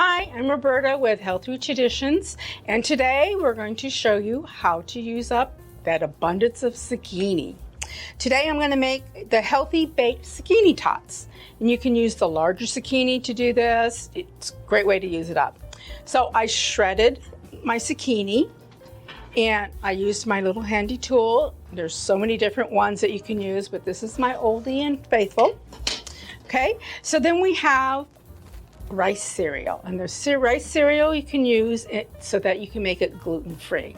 Hi, I'm Roberta with Healthy Traditions, and today we're going to show you how to use up that abundance of zucchini. Today I'm going to make the healthy baked zucchini tots, and you can use the larger zucchini to do this. It's a great way to use it up. So I shredded my zucchini, and I used my little handy tool. There's so many different ones that you can use, but this is my oldie and faithful. Okay, so then we have rice cereal, and there's rice cereal you can use it so that you can make it gluten-free.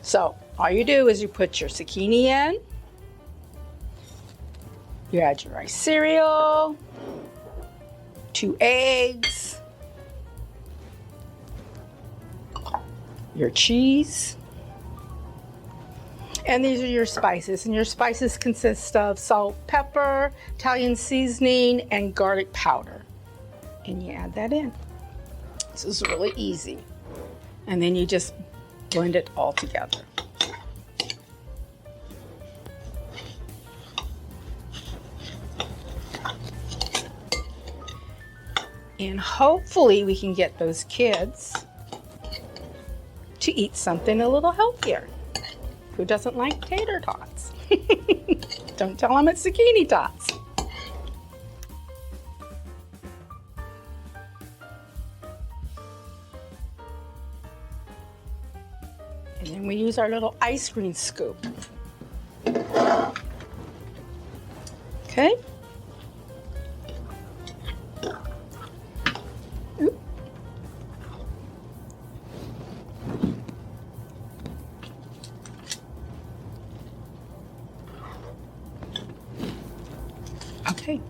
So all you do is you put your zucchini in, you add your rice cereal, 2 eggs, your cheese, and these are your spices, and your spices consist of salt, pepper, Italian seasoning, and garlic powder. And you add that in. This is really easy. And then you just blend it all together. And hopefully we can get those kids to eat something a little healthier. Who doesn't like tater tots? Don't tell them it's zucchini tots. And then we use our little ice cream scoop. Okay. Oop. Okay.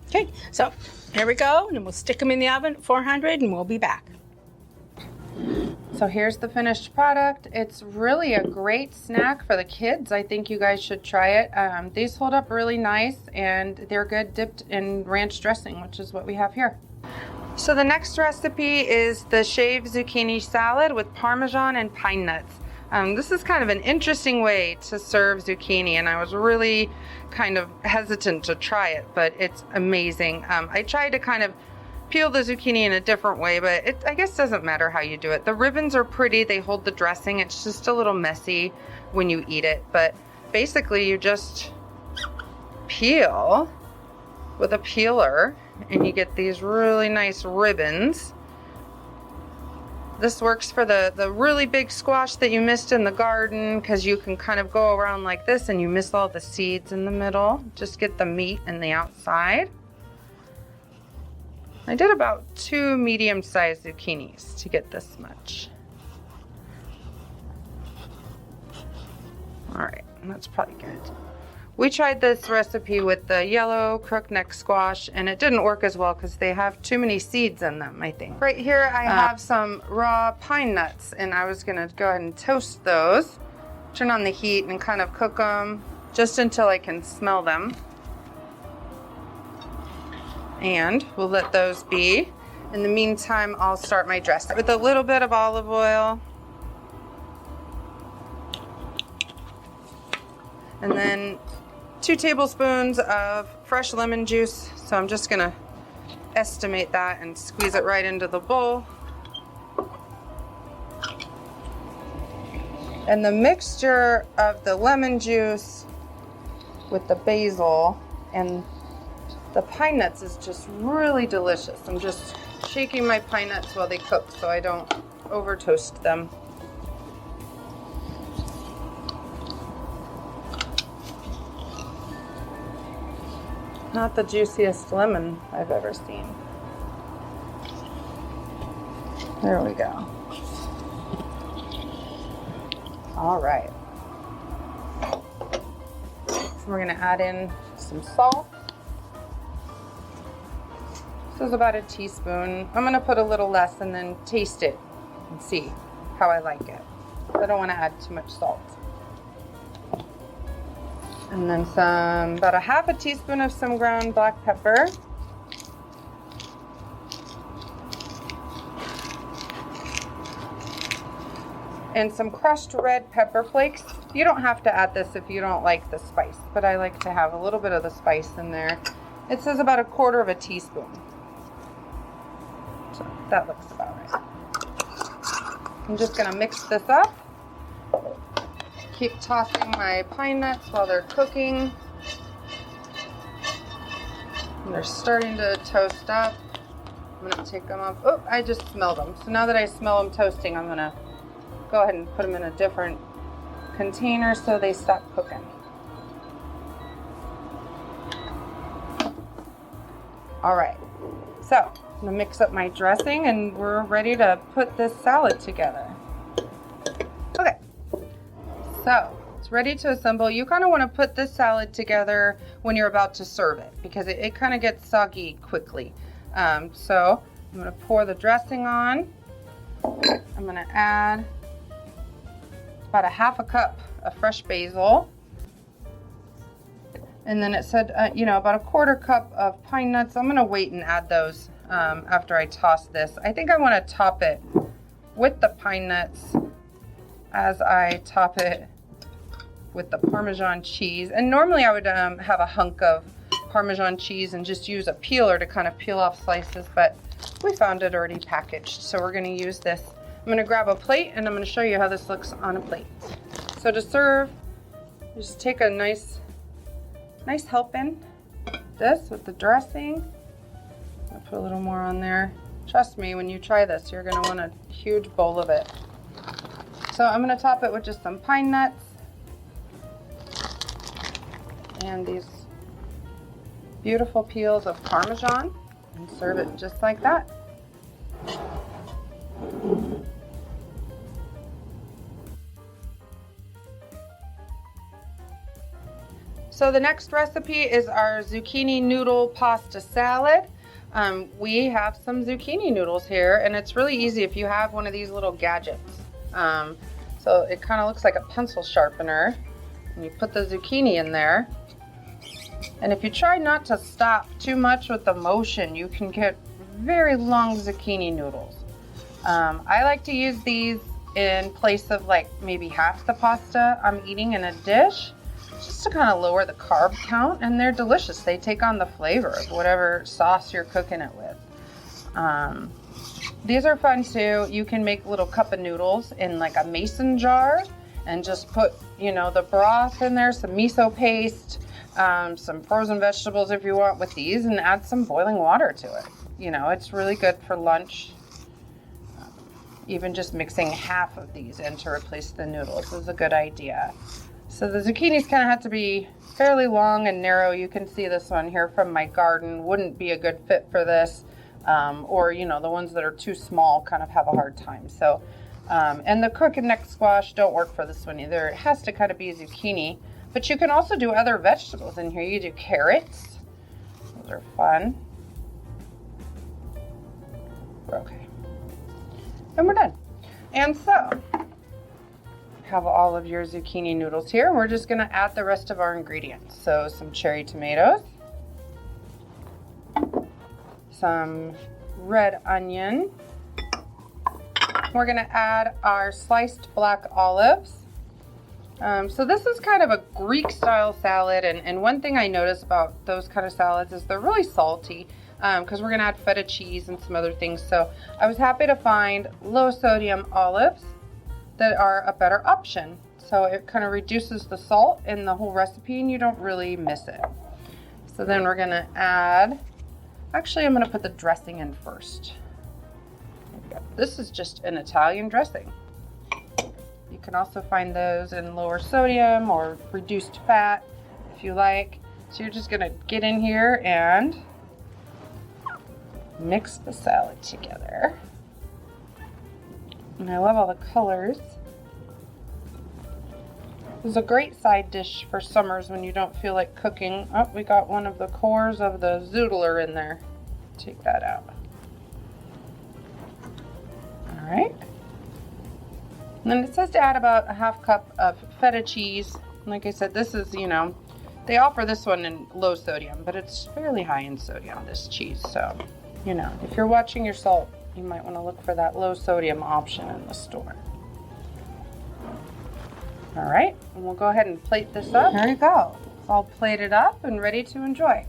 Okay, so here we go, and then we'll stick them in the oven at 400 and we'll be back. So here's the finished product. It's really a great snack for the kids. I think you guys should try it. These hold up really nice, and they're good dipped in ranch dressing, which is what we have here. So the next recipe is the shaved zucchini salad with Parmesan and pine nuts. This is kind of an interesting way to serve zucchini, and I was really kind of hesitant to try it, but it's amazing. I tried to kind of peel the zucchini in a different way, but it, I guess, doesn't matter how you do it. The ribbons are pretty, they hold the dressing. It's just a little messy when you eat it, but basically you just peel with a peeler and you get these really nice ribbons. This works for the really big squash that you missed in the garden, because you can kind of go around like this and you miss all the seeds in the middle. Just get the meat and the outside. I did about 2 medium-sized zucchinis to get this much. All right, that's probably good. We tried this recipe with the yellow crookneck squash, and it didn't work as well because they have too many seeds in them, I think. Right here I have some raw pine nuts, and I was gonna go ahead and toast those. Turn on the heat and kind of cook them just until I can smell them. And we'll let those be. In the meantime, I'll start my dressing with a little bit of olive oil. And then 2 tablespoons of fresh lemon juice. So I'm just gonna estimate that and squeeze it right into the bowl. And the mixture of the lemon juice with the basil and the pine nuts is just really delicious. I'm just shaking my pine nuts while they cook so I don't over toast them. Not the juiciest lemon I've ever seen. There we go. All right. So we're gonna add in some salt. This is about a teaspoon. I'm gonna put a little less and then taste it and see how I like it. I don't wanna add too much salt. And then about a half a teaspoon of some ground black pepper. And some crushed red pepper flakes. You don't have to add this if you don't like the spice, but I like to have a little bit of the spice in there. It says about 1/4 teaspoon. So that looks about right. I'm just gonna mix this up. Keep tossing my pine nuts while they're cooking. And they're starting to toast up. I'm gonna take them off. Oh, I just smelled them. So now that I smell them toasting, I'm gonna go ahead and put them in a different container so they stop cooking. All right, so I'm gonna mix up my dressing and we're ready to put this salad together. Okay, so it's ready to assemble. You kind of want to put this salad together when you're about to serve it because it kind of gets soggy quickly. So I'm gonna pour the dressing on. I'm gonna add about a half a cup of fresh basil. And then it said, about a quarter cup of pine nuts. I'm gonna wait and add those after I toss this. I think I wanna top it with the pine nuts as I top it with the Parmesan cheese. And normally I would have a hunk of Parmesan cheese and just use a peeler to kind of peel off slices, but we found it already packaged. So we're gonna use this. I'm gonna grab a plate and I'm gonna show you how this looks on a plate. So to serve, just take a nice helping this with the dressing. I'll put a little more on there. Trust me, when you try this, you're gonna want a huge bowl of it. So I'm gonna top it with just some pine nuts and these beautiful peels of Parmesan and serve it just like that. So the next recipe is our zucchini noodle pasta salad. We have some zucchini noodles here and it's really easy if you have one of these little gadgets. So it kind of looks like a pencil sharpener and you put the zucchini in there. And if you try not to stop too much with the motion, you can get very long zucchini noodles. I like to use these in place of like maybe half the pasta I'm eating in a dish, just to kind of lower the carb count, and they're delicious. They take on the flavor of whatever sauce you're cooking it with. These are fun too. You can make little cup of noodles in like a mason jar and just put, the broth in there, some miso paste, some frozen vegetables if you want with these, and add some boiling water to it. It's really good for lunch. Even just mixing half of these in to replace the noodles is a good idea. So the zucchinis kind of have to be fairly long and narrow. You can see this one here from my garden wouldn't be a good fit for this. Or, the ones that are too small kind of have a hard time. So, and the crooked neck squash don't work for this one either. It has to kind of be zucchini. But you can also do other vegetables in here. You do carrots. Those are fun. Okay. And we're done. And so, have all of your zucchini noodles here. We're just gonna add the rest of our ingredients. So some cherry tomatoes, some red onion. We're gonna add our sliced black olives. So this is kind of a Greek style salad, and one thing I notice about those kind of salads is they're really salty because we're gonna add feta cheese and some other things. So I was happy to find low sodium olives that are a better option. So it kind of reduces the salt in the whole recipe and you don't really miss it. So then we're gonna add, actually I'm gonna put the dressing in first. This is just an Italian dressing. You can also find those in lower sodium or reduced fat if you like. So you're just gonna get in here and mix the salad together. And I love all the colors. This is a great side dish for summers when you don't feel like cooking. Oh, we got one of the cores of the zoodler in there. Take that out. All right. And then it says to add about a half cup of feta cheese. Like I said, this is, they offer this one in low sodium, but it's fairly high in sodium, this cheese. So, if you're watching your salt, you might want to look for that low sodium option in the store. All right, and we'll go ahead and plate this up. There you go. It's all plated up and ready to enjoy.